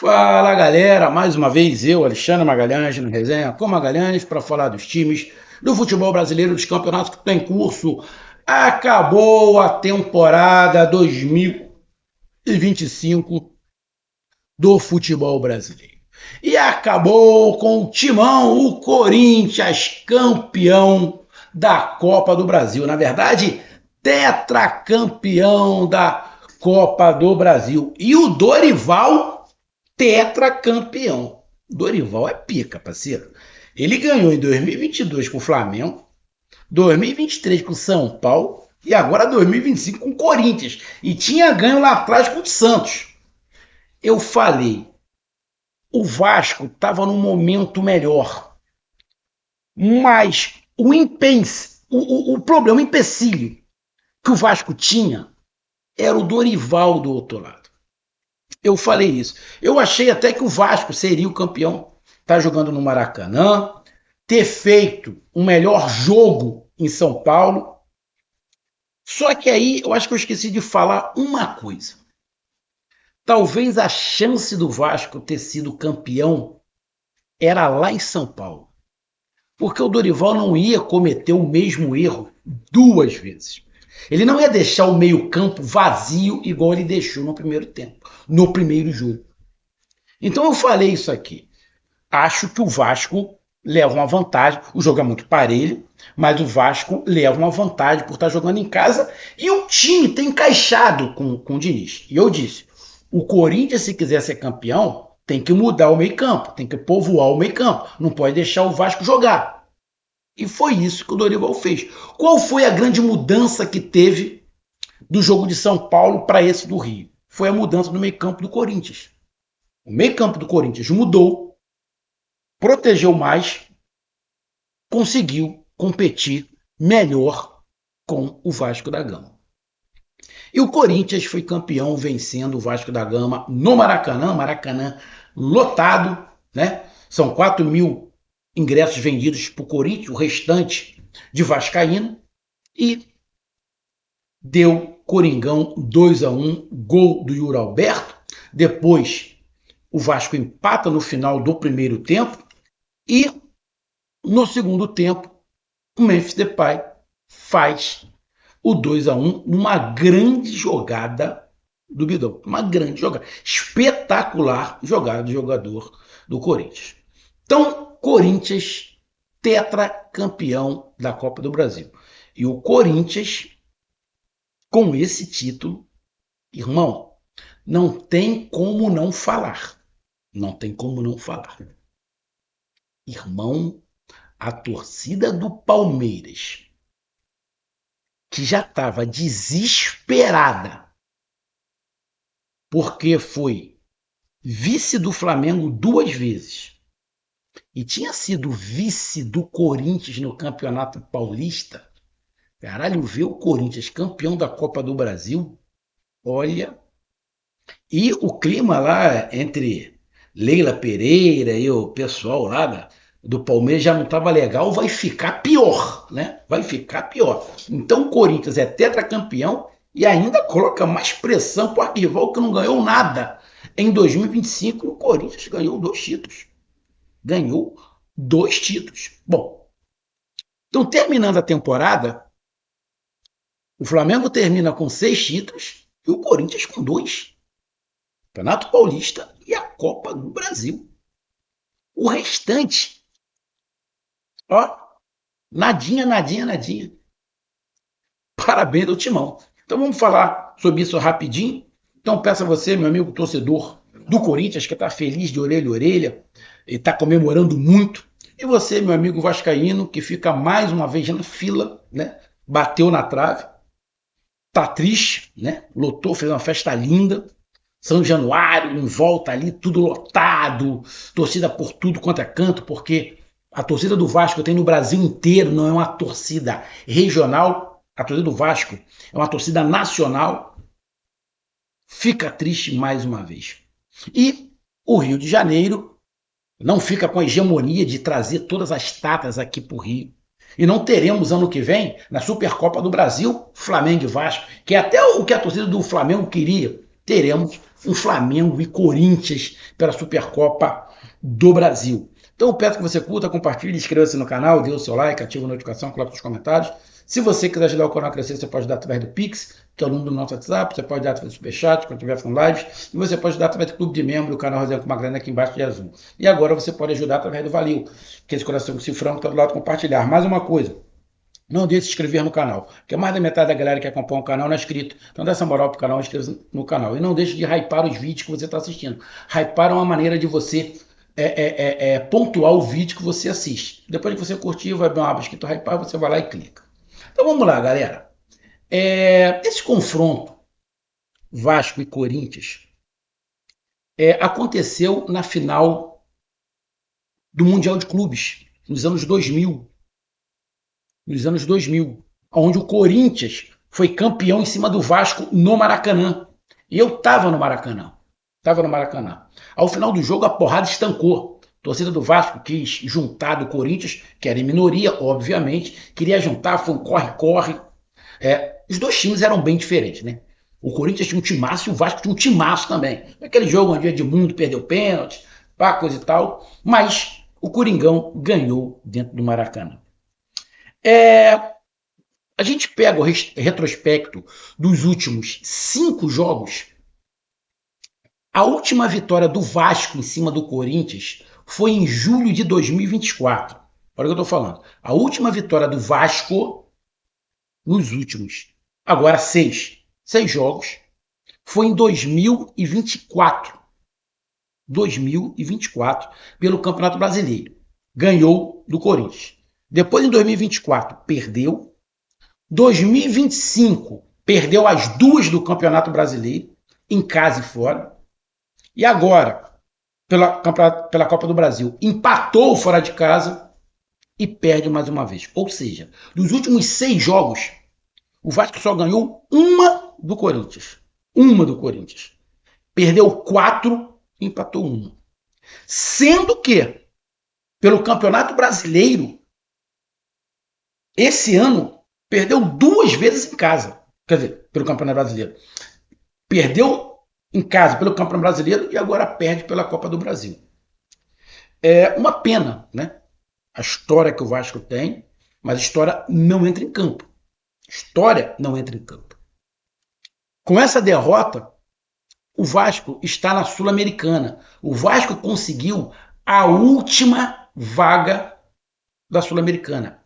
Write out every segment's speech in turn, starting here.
Fala galera, mais uma vez eu, Alexandre Magalhães, no Resenha com Magalhães, para falar dos times do futebol brasileiro, dos campeonatos que estão em curso. Acabou a temporada 2025 do futebol brasileiro. E acabou com o timão, o Corinthians, campeão da Copa do Brasil. Na verdade, tetracampeão da Copa do Brasil. E o Dorival tetracampeão. Dorival é pica, parceiro. Ele ganhou em 2022 com o Flamengo, 2023 com o São Paulo e agora 2025 com o Corinthians. E tinha ganho lá atrás com o Santos. Eu falei, o Vasco estava num momento melhor, mas o problema, o empecilho que o Vasco tinha era o Dorival do outro lado. Eu falei isso. Eu achei até que o Vasco seria o campeão. Tá jogando no Maracanã, ter feito um melhor jogo em São Paulo. Só que aí eu acho que eu esqueci de falar uma coisa. Talvez a chance do Vasco ter sido campeão era lá em São Paulo. Porque o Dorival não ia cometer o mesmo erro duas vezes. Ele não ia deixar o meio-campo vazio igual ele deixou no primeiro tempo, no primeiro jogo. Então eu falei isso aqui. Acho que o Vasco leva uma vantagem. O jogo é muito parelho, mas o Vasco leva uma vantagem por estar jogando em casa e o time tem encaixado com o Diniz. E eu disse, o Corinthians, se quiser ser campeão, tem que mudar o meio-campo, tem que povoar o meio-campo. Não pode deixar o Vasco jogar. E foi isso que o Dorival fez. Qual foi a grande mudança que teve do jogo de São Paulo para esse do Rio? Foi a mudança do meio-campo do Corinthians. O meio-campo do Corinthians mudou, protegeu mais, conseguiu competir melhor com o Vasco da Gama. E o Corinthians foi campeão vencendo o Vasco da Gama no Maracanã, Maracanã lotado, né? São 4 mil ingressos vendidos para o Corinthians, o restante de vascaíno, e deu Coringão 2-1, gol do Yuri Alberto. Depois o Vasco empata no final do primeiro tempo e no segundo tempo o Memphis Depay faz o 2-1 numa grande jogada do Bidão. Uma grande jogada. Espetacular jogada do jogador do Corinthians. Então, Corinthians tetracampeão da Copa do Brasil. E o Corinthians, com esse título, irmão, não tem como não falar. Não tem como não falar. Irmão, a torcida do Palmeiras, que já estava desesperada, porque foi vice do Flamengo 2 vezes e tinha sido vice do Corinthians no Campeonato Paulista. Caralho, ver o Corinthians campeão da Copa do Brasil, olha. E o clima lá entre Leila Pereira e o pessoal lá do Palmeiras já não estava legal, vai ficar pior, né? Vai ficar pior. Então o Corinthians é tetracampeão e ainda coloca mais pressão para o arquival que não ganhou nada. Em 2025 o Corinthians ganhou 2 títulos. Ganhou 2 títulos. Bom, então terminando a temporada, o Flamengo termina com 6 títulos e o Corinthians com 2. Campeonato Paulista e a Copa do Brasil. O restante, ó, nadinha, nadinha, nadinha. Parabéns ao Timão. Então vamos falar sobre isso rapidinho. Então peço a você, meu amigo torcedor do Corinthians, que está feliz de orelha a orelha e está comemorando muito. E você, meu amigo vascaíno, que fica mais uma vez na fila, né? Bateu na trave, tá triste, né? Lotou, fez uma festa linda. São Januário, em volta ali, tudo lotado, torcida por tudo quanto é canto, porque a torcida do Vasco tem no Brasil inteiro, não é uma torcida regional, a torcida do Vasco é uma torcida nacional. Fica triste mais uma vez. E o Rio de Janeiro não fica com a hegemonia de trazer todas as taças aqui para o Rio. E não teremos ano que vem, na Supercopa do Brasil, Flamengo e Vasco, que é até o que a torcida do Flamengo queria, teremos um Flamengo e Corinthians pela Supercopa do Brasil. Então eu peço que você curta, compartilhe, inscreva-se no canal, dê o seu like, ative a notificação, coloque nos comentários. Se você quiser ajudar o canal a crescer, você pode dar através do Pix, que é o número do nosso WhatsApp, você pode dar através do Superchat, quando estiver fazendo lives, e você pode dar através do Clube de Membro, do canal Resenha com Magrana aqui embaixo de azul. E agora você pode ajudar através do Valeu, que é esse coração com cifrão que está do lado compartilhar. Mais uma coisa, não deixe de se inscrever no canal, porque mais da metade da galera que acompanha o canal não é inscrito. Então dá essa moral pro canal, inscreva-se no canal. E não deixe de hypar os vídeos que você está assistindo. Hypar é uma maneira de você pontuar o vídeo que você assiste. Depois que você curtir, vai abrir uma aba escrito hypar, você vai lá e clica. Então vamos lá, galera. Esse confronto Vasco e Corinthians aconteceu na final do Mundial de Clubes, nos anos 2000. Nos anos 2000, onde o Corinthians foi campeão em cima do Vasco no Maracanã. E eu estava no Maracanã. Ao final do jogo, a porrada estancou. A torcida do Vasco quis juntar do Corinthians, que era em minoria, obviamente, queria juntar, foi um corre-corre. Os dois times eram bem diferentes, né? O Corinthians tinha um timaço e o Vasco tinha um timaço também. Aquele jogo onde o Edmundo perdeu pênalti, coisa e tal, mas o Coringão ganhou dentro do Maracanã. A gente pega o retrospecto dos últimos 5 jogos. A última vitória do Vasco em cima do Corinthians foi em julho de 2024. Olha o que eu estou falando. A última vitória do Vasco nos últimos, agora 6 jogos, foi em 2024. 2024, pelo Campeonato Brasileiro. Ganhou do Corinthians. Depois, em 2024, perdeu. 2025, perdeu as 2 do Campeonato Brasileiro, em casa e fora. E agora, pela Copa do Brasil, empatou fora de casa e perde mais uma vez. Ou seja, dos últimos 6 jogos, o Vasco só ganhou uma do Corinthians. Perdeu 4 e empatou 1. Sendo que, pelo Campeonato Brasileiro, esse ano, perdeu 2 vezes em casa. Quer dizer, pelo Campeonato Brasileiro. Perdeu em casa pelo Campeonato Brasileiro e agora perde pela Copa do Brasil. É uma pena, né? A história que o Vasco tem, mas a história não entra em campo. Com essa derrota, o Vasco está na Sul-Americana. O Vasco conseguiu a última vaga da Sul-Americana.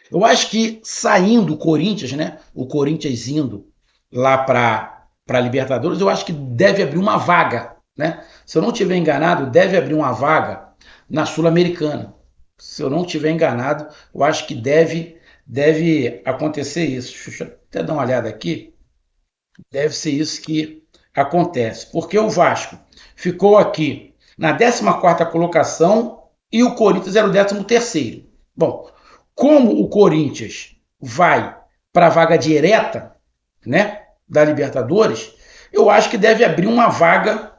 Eu acho que saindo o Corinthians, né? O Corinthians indo lá para Libertadores, eu acho que deve abrir uma vaga, né? Se eu não estiver enganado, deve abrir uma vaga na Sul-Americana. Se eu não estiver enganado, eu acho que deve acontecer isso. Deixa eu até dar uma olhada aqui. Deve ser isso que acontece. Porque o Vasco ficou aqui na 14ª colocação e o Corinthians era o 13º. Bom, como o Corinthians vai para a vaga direta, né, da Libertadores, eu acho que deve abrir uma vaga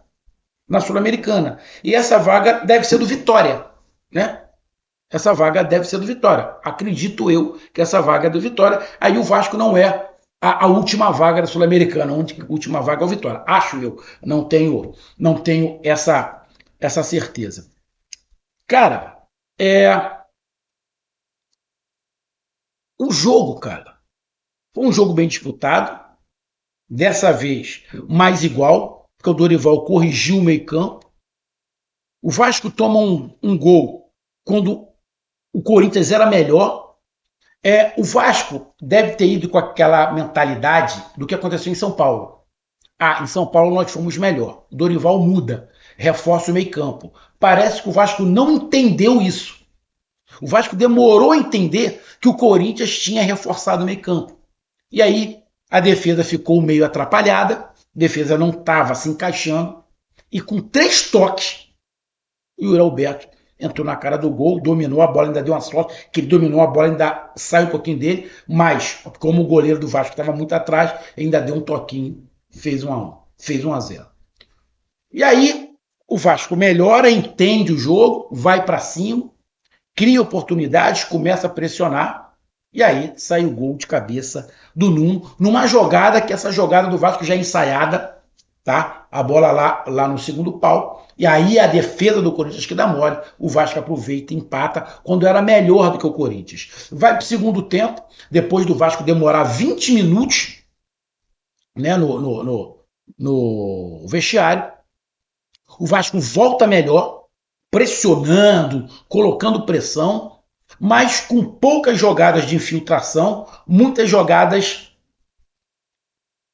na Sul-Americana. E essa vaga deve ser do Vitória, né? Acredito eu que essa vaga é do Vitória. Aí o Vasco não é a última vaga da Sul-Americana. A última vaga é o Vitória. Acho eu. Não tenho essa certeza. Cara, o jogo, cara, foi um jogo bem disputado. Dessa vez, mais igual, porque o Dorival corrigiu o meio-campo. O Vasco toma um gol quando o Corinthians era melhor. O Vasco deve ter ido com aquela mentalidade do que aconteceu em São Paulo. Em São Paulo nós fomos melhor. O Dorival muda, reforça o meio-campo. Parece que o Vasco não entendeu isso. O Vasco demorou a entender que o Corinthians tinha reforçado o meio-campo. E aí a defesa ficou meio atrapalhada, a defesa não estava se encaixando, e com 3 toques, o Yuri Alberto entrou na cara do gol, dominou a bola, ainda deu uma sorte, que ele dominou a bola, ainda saiu um pouquinho dele, mas como o goleiro do Vasco estava muito atrás, ainda deu um toquinho, fez 1-1, fez 1-0. E aí o Vasco melhora, entende o jogo, vai para cima, cria oportunidades, começa a pressionar, E aí sai o gol de cabeça do Nuno, numa jogada que essa jogada do Vasco já é ensaiada, tá? A bola lá no segundo pau. E aí a defesa do Corinthians que dá mole, o Vasco aproveita e empata quando era melhor do que o Corinthians. Vai para o segundo tempo, depois do Vasco demorar 20 minutos, né, no vestiário, o Vasco volta melhor, pressionando, colocando pressão, mas com poucas jogadas de infiltração, muitas jogadas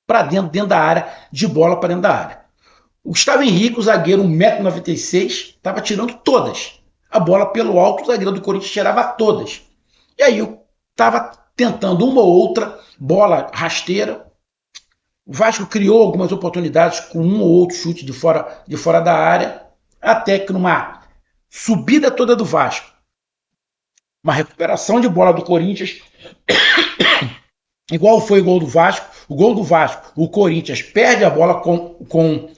para dentro da área, de bola para dentro da área. O Gustavo Henrique, o zagueiro 1,96m, estava tirando todas. A bola pelo alto, o zagueiro do Corinthians tirava todas. E aí eu estava tentando uma ou outra bola rasteira. O Vasco criou algumas oportunidades com um ou outro chute de fora da área, até que numa subida toda do Vasco, uma recuperação de bola do Corinthians, igual foi o gol do Vasco, o Corinthians perde a bola com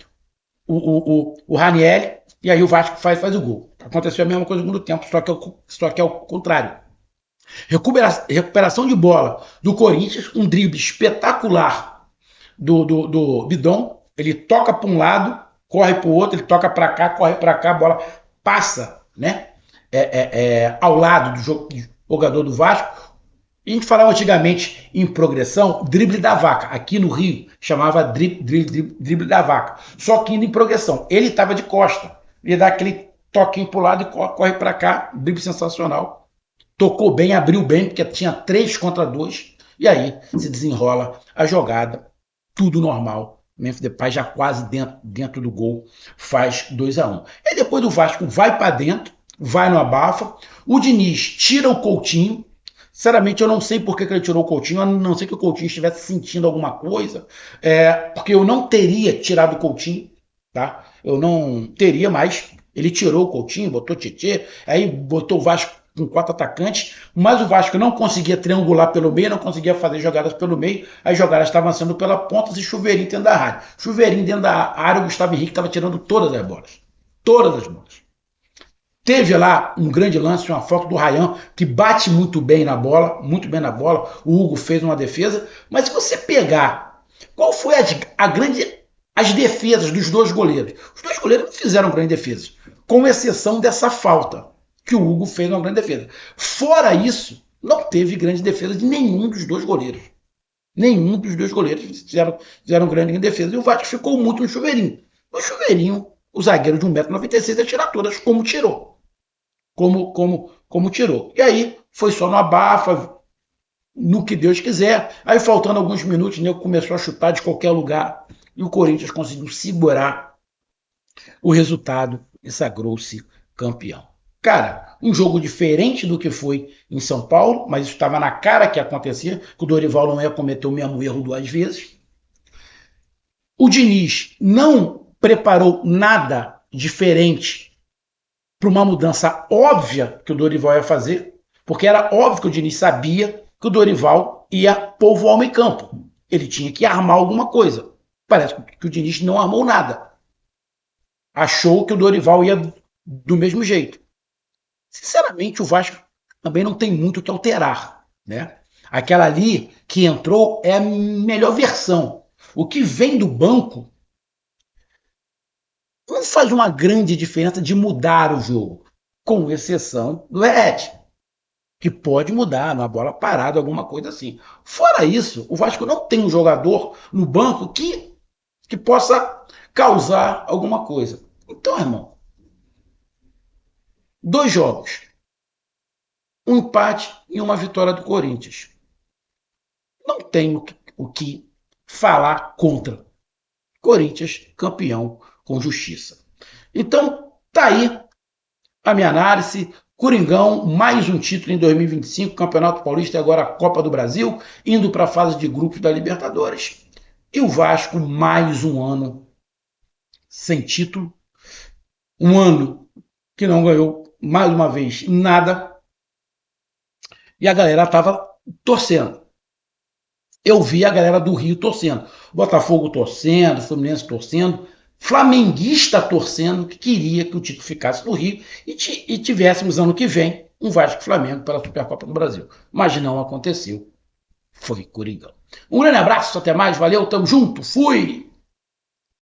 o Ranieri, e aí o Vasco faz o gol. Aconteceu a mesma coisa no segundo tempo, só que é o contrário. Recuperação de bola do Corinthians, um drible espetacular do Bidon, ele toca para um lado, corre para o outro, ele toca para cá, corre para cá, a bola passa, né, ao lado do jogador do Vasco. A gente falava antigamente em progressão, drible da vaca. Aqui no Rio chamava drible da vaca. Só que indo em progressão. Ele estava de costa. Ele dá aquele toquinho para o lado e corre para cá. Drible sensacional. Tocou bem, abriu bem, porque tinha 3 contra 2. E aí se desenrola a jogada. Tudo normal. Memphis Depay já quase dentro do gol. Faz 2-1. E depois o Vasco vai para dentro. Vai no abafa. O Diniz tira o Coutinho. Sinceramente, eu não sei por que ele tirou o Coutinho, a não ser que o Coutinho estivesse sentindo alguma coisa, porque eu não teria tirado o Coutinho, tá? Eu não teria, mas ele tirou o Coutinho, botou Tietê, aí botou o Vasco com 4 atacantes, mas o Vasco não conseguia triangular pelo meio, não conseguia fazer jogadas pelo meio, as jogadas estavam sendo pela ponta e Chuveirinho dentro da área. Chuveirinho dentro da área, o Gustavo Henrique estava tirando todas as bolas. Todas as bolas. Teve lá um grande lance, uma foto do Ryan, que bate muito bem na bola, o Hugo fez uma defesa, mas se você pegar, qual foi as defesas dos dois goleiros? Os dois goleiros não fizeram grandes defesas, com exceção dessa falta, que o Hugo fez uma grande defesa. Fora isso, não teve grande defesa de nenhum dos dois goleiros. Nenhum dos dois goleiros fizeram grande defesa, e o Vasco ficou muito no Chuveirinho. No Chuveirinho, o zagueiro de 1,96m ia tirar todas, como tirou. Como tirou. E aí foi só no abafa, no que Deus quiser. Aí faltando alguns minutos, o nego começou a chutar de qualquer lugar e o Corinthians conseguiu segurar o resultado e sagrou-se campeão. Cara, um jogo diferente do que foi em São Paulo, mas isso estava na cara que acontecia, que o Dorival não ia cometer o mesmo erro 2 vezes. O Diniz não preparou nada diferente para uma mudança óbvia que o Dorival ia fazer, porque era óbvio que o Diniz sabia que o Dorival ia povoar o meio campo. Ele tinha que armar alguma coisa. Parece que o Diniz não armou nada. Achou que o Dorival ia do mesmo jeito. Sinceramente, o Vasco também não tem muito o que alterar, né? Aquela ali que entrou é a melhor versão. O que vem do banco não faz uma grande diferença de mudar o jogo, com exceção do Ed, que pode mudar numa bola parada, alguma coisa assim. Fora isso, o Vasco não tem um jogador no banco que possa causar alguma coisa. Então, irmão, 2 jogos, um empate e uma vitória do Corinthians. Não tenho o que falar contra. Corinthians campeão com justiça. Então, tá aí a minha análise. Coringão, mais um título em 2025, Campeonato Paulista e agora a Copa do Brasil, indo para a fase de grupos da Libertadores. E o Vasco, mais um ano sem título. Um ano que não ganhou, mais uma vez, nada. E a galera estava torcendo. Eu vi a galera do Rio torcendo. Botafogo torcendo, Fluminense torcendo, flamenguista torcendo, que queria que o título ficasse no Rio e tivéssemos ano que vem um Vasco e Flamengo pela Supercopa do Brasil. Mas não aconteceu. Foi Coringão. Um grande abraço, até mais, valeu, tamo junto, fui!